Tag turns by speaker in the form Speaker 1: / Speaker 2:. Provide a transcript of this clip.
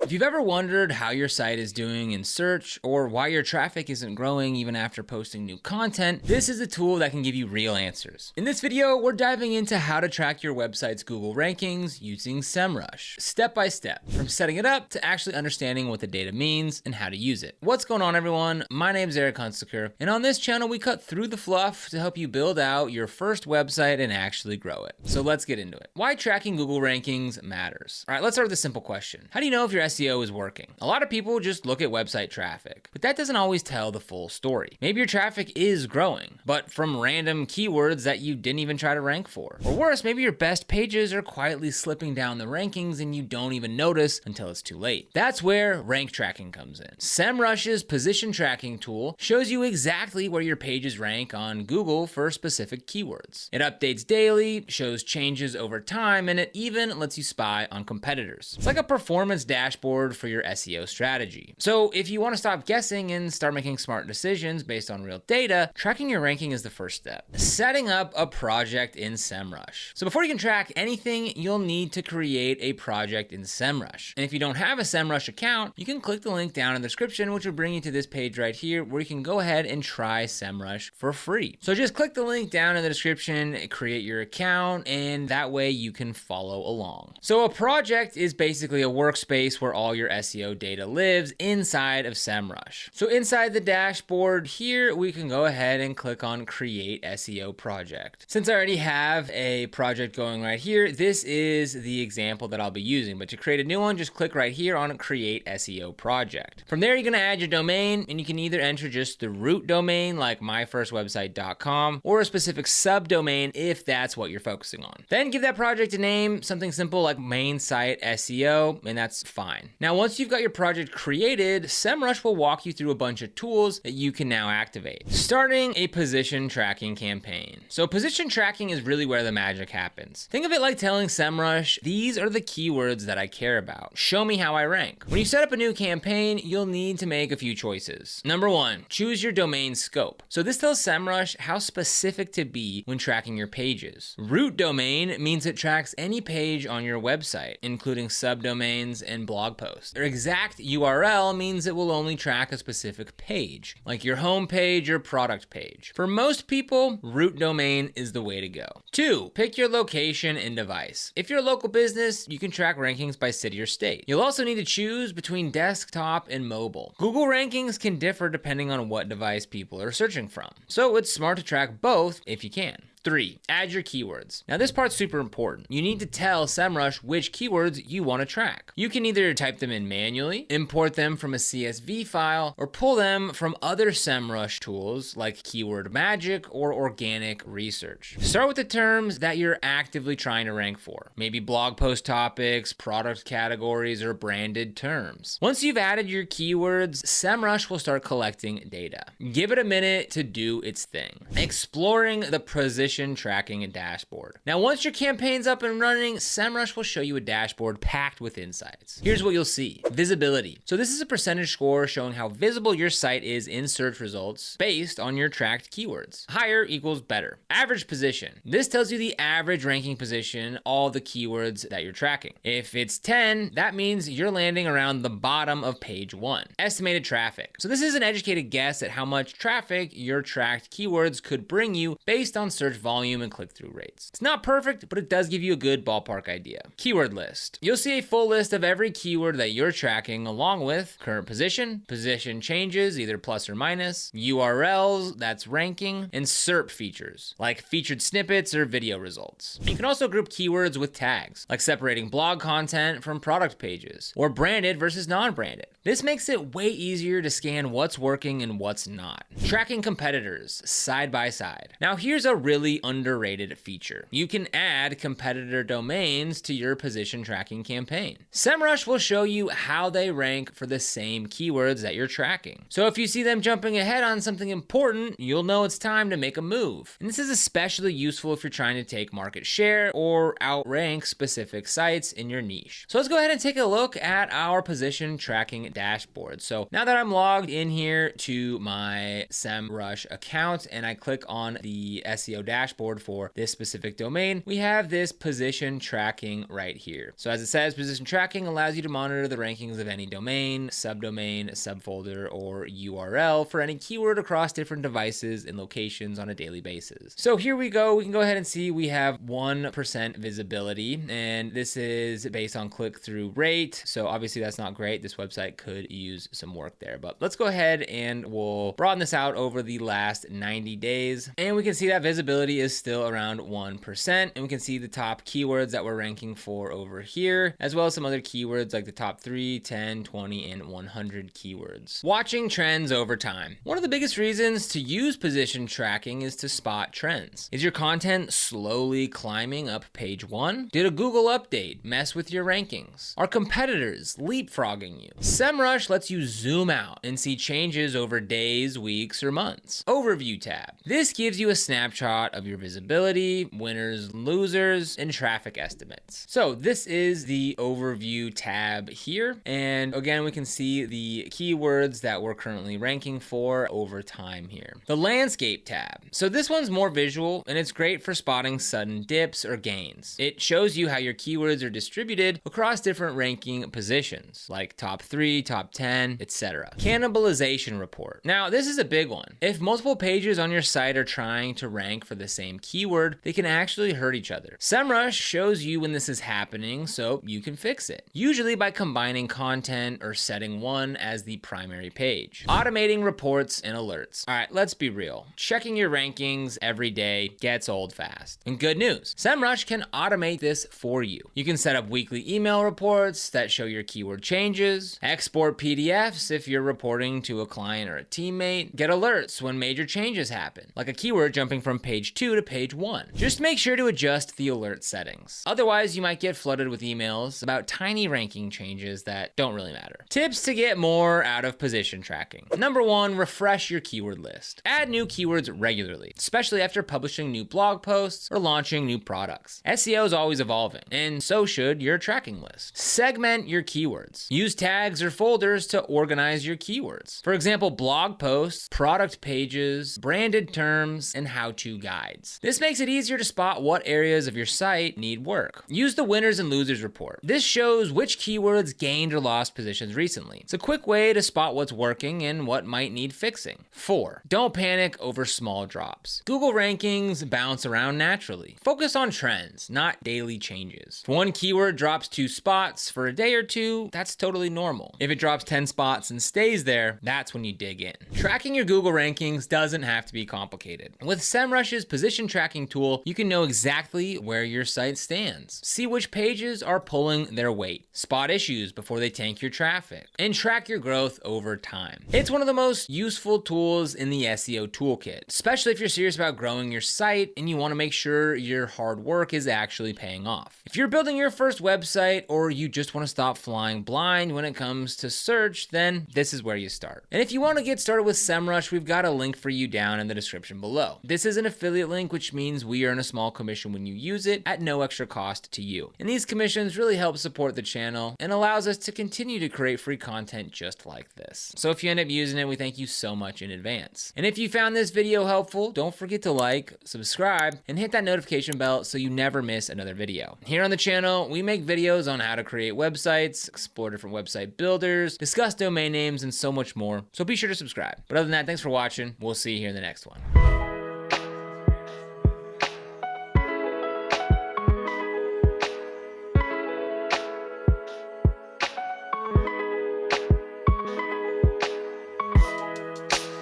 Speaker 1: If you've ever wondered how your site is doing in search or why your traffic isn't growing even after posting new content, this is a tool that can give you real answers. In this video, we're diving into how to track your website's Google rankings using Semrush, step by step, from setting it up to actually understanding what the data means and how to use it. What's going on, everyone? My name's Eric Hunsaker, and on this channel, we cut through the fluff to help you build out your first website and actually grow it. So let's get into it. Why tracking Google rankings matters. All right, let's start with a simple question. How do you know if your SEO is working? A lot of people just look at website traffic, but that doesn't always tell the full story. Maybe your traffic is growing, but from random keywords that you didn't even try to rank for. Or worse, maybe your best pages are quietly slipping down the rankings and you don't even notice until it's too late. That's where rank tracking comes in. Semrush's position tracking tool shows you exactly where your pages rank on Google for specific keywords. It updates daily, shows changes over time, and it even lets you spy on competitors. It's like a performance dashboard for your SEO strategy. So if you want to stop guessing and start making smart decisions based on real data, tracking your ranking is the first step. Setting up a project in Semrush. So before you can track anything, you'll need to create a project in Semrush. And if you don't have a Semrush account, you can click the link down in the description, which will bring you to this page right here where you can go ahead and try Semrush for free. So just click the link down in the description, create your account, and that way you can follow along. So a project is basically a workspace where all your SEO data lives inside of Semrush. So inside the dashboard here, we can go ahead and click on Create SEO Project. Since I already have a project going right here, this is the example that I'll be using. But to create a new one, just click right here on Create SEO Project. From there, you're gonna add your domain, and you can either enter just the root domain like myfirstwebsite.com or a specific subdomain if that's what you're focusing on. Then give that project a name, something simple like main site SEO, and that's fine. Now, once you've got your project created, Semrush will walk you through a bunch of tools that you can now activate. Starting a position tracking campaign. So position tracking is really where the magic happens. Think of it like telling Semrush, these are the keywords that I care about. Show me how I rank. When you set up a new campaign, you'll need to make a few choices. Number one, choose your domain scope. So this tells Semrush how specific to be when tracking your pages. Root domain means it tracks any page on your website, including subdomains and blog posts. Their exact URL means it will only track a specific page, like your home page or product page. For most people, root domain is the way to go. 2, pick your location and device. If you're a local business, you can track rankings by city or state. You'll also need to choose between desktop and mobile. Google rankings can differ depending on what device people are searching from, so it's smart to track both if you can. 3, add your keywords. Now this part's super important. You need to tell Semrush which keywords you want to track. You can either type them in manually, import them from a CSV file, or pull them from other Semrush tools like Keyword Magic or Organic Research. Start with the terms that you're actively trying to rank for. Maybe blog post topics, product categories, or branded terms. Once you've added your keywords, Semrush will start collecting data. Give it a minute to do its thing. Exploring the position tracking dashboard. Now, once your campaign's up and running, Semrush will show you a dashboard packed with insights. Here's what you'll see. Visibility. So this is a percentage score showing how visible your site is in search results based on your tracked keywords. Higher equals better. Average position. This tells you the average ranking position, all the keywords that you're tracking. If it's 10, that means you're landing around the bottom of page 1. Estimated traffic. So this is an educated guess at how much traffic your tracked keywords could bring you based on search volume and click-through rates. It's not perfect, but it does give you a good ballpark idea. Keyword list. You'll see a full list of every keyword that you're tracking along with current position, position changes, either plus or minus, URLs, that's ranking, and SERP features, like featured snippets or video results. You can also group keywords with tags, like separating blog content from product pages, or branded versus non-branded. This makes it way easier to scan what's working and what's not. Tracking competitors side by side. Now here's a really underrated feature. You can add competitor domains to your position tracking campaign. Semrush will show you how they rank for the same keywords that you're tracking. So if you see them jumping ahead on something important, you'll know it's time to make a move. And this is especially useful if you're trying to take market share or outrank specific sites in your niche. So let's go ahead and take a look at our position tracking dashboard. So now that I'm logged in here to my Semrush account and I click on the SEO dashboard, dashboard for this specific domain, we have this position tracking right here. So as it says, position tracking allows you to monitor the rankings of any domain, subdomain, subfolder, or URL for any keyword across different devices and locations on a daily basis. So here we go. We can go ahead and see we have 1% visibility, and this is based on click-through rate. So obviously that's not great. This website could use some work there, but let's go ahead and we'll broaden this out over the last 90 days. And we can see that visibility is still around 1%. And we can see the top keywords that we're ranking for over here, as well as some other keywords like the top 3, 10, 20, and 100 keywords. Watching trends over time. One of the biggest reasons to use position tracking is to spot trends. Is your content slowly climbing up page 1? Did a Google update mess with your rankings? Are competitors leapfrogging you? Semrush lets you zoom out and see changes over days, weeks, or months. Overview tab. This gives you a snapshot of your visibility, winners, losers, and traffic estimates. So this is the overview tab here. And again, we can see the keywords that we're currently ranking for over time here. The landscape tab. So this one's more visual and it's great for spotting sudden dips or gains. It shows you how your keywords are distributed across different ranking positions like top 3, top 10, etc. Cannibalization report. Now this is a big one. If multiple pages on your site are trying to rank for the same keyword, they can actually hurt each other. Semrush shows you when this is happening so you can fix it, usually by combining content or setting one as the primary page. Automating reports and alerts. All right, let's be real. Checking your rankings every day gets old fast. And good news, Semrush can automate this for you. You can set up weekly email reports that show your keyword changes, export PDFs if you're reporting to a client or a teammate, get alerts when major changes happen, like a keyword jumping from page 2 to page 1. Just make sure to adjust the alert settings. Otherwise, you might get flooded with emails about tiny ranking changes that don't really matter. Tips to get more out of position tracking. Number 1, refresh your keyword list. Add new keywords regularly, especially after publishing new blog posts or launching new products. SEO is always evolving, and so should your tracking list. Segment your keywords. Use tags or folders to organize your keywords. For example, blog posts, product pages, branded terms, and how-to guides. This makes it easier to spot what areas of your site need work. Use the winners and losers report. This shows which keywords gained or lost positions recently. It's a quick way to spot what's working and what might need fixing. 4, don't panic over small drops. Google rankings bounce around naturally. Focus on trends, not daily changes. If one keyword drops 2 spots for a day or two, that's totally normal. If it drops 10 spots and stays there, that's when you dig in. Tracking your Google rankings doesn't have to be complicated. With Semrush's position tracking tool, you can know exactly where your site stands. See which pages are pulling their weight. Spot issues before they tank your traffic. And track your growth over time. It's one of the most useful tools in the SEO toolkit, especially if you're serious about growing your site and you want to make sure your hard work is actually paying off. If you're building your first website or you just want to stop flying blind when it comes to search, then this is where you start. And if you want to get started with Semrush, we've got a link for you down in the description below. This is an affiliate link, which means we earn a small commission when you use it at no extra cost to you. And these commissions really help support the channel and allows us to continue to create free content just like this. So if you end up using it, we thank you so much in advance. And if you found this video helpful, don't forget to like, subscribe, and hit that notification bell so you never miss another video. Here on the channel, we make videos on how to create websites, explore different website builders, discuss domain names, and so much more. So be sure to subscribe. But other than that, thanks for watching. We'll see you here in the next one.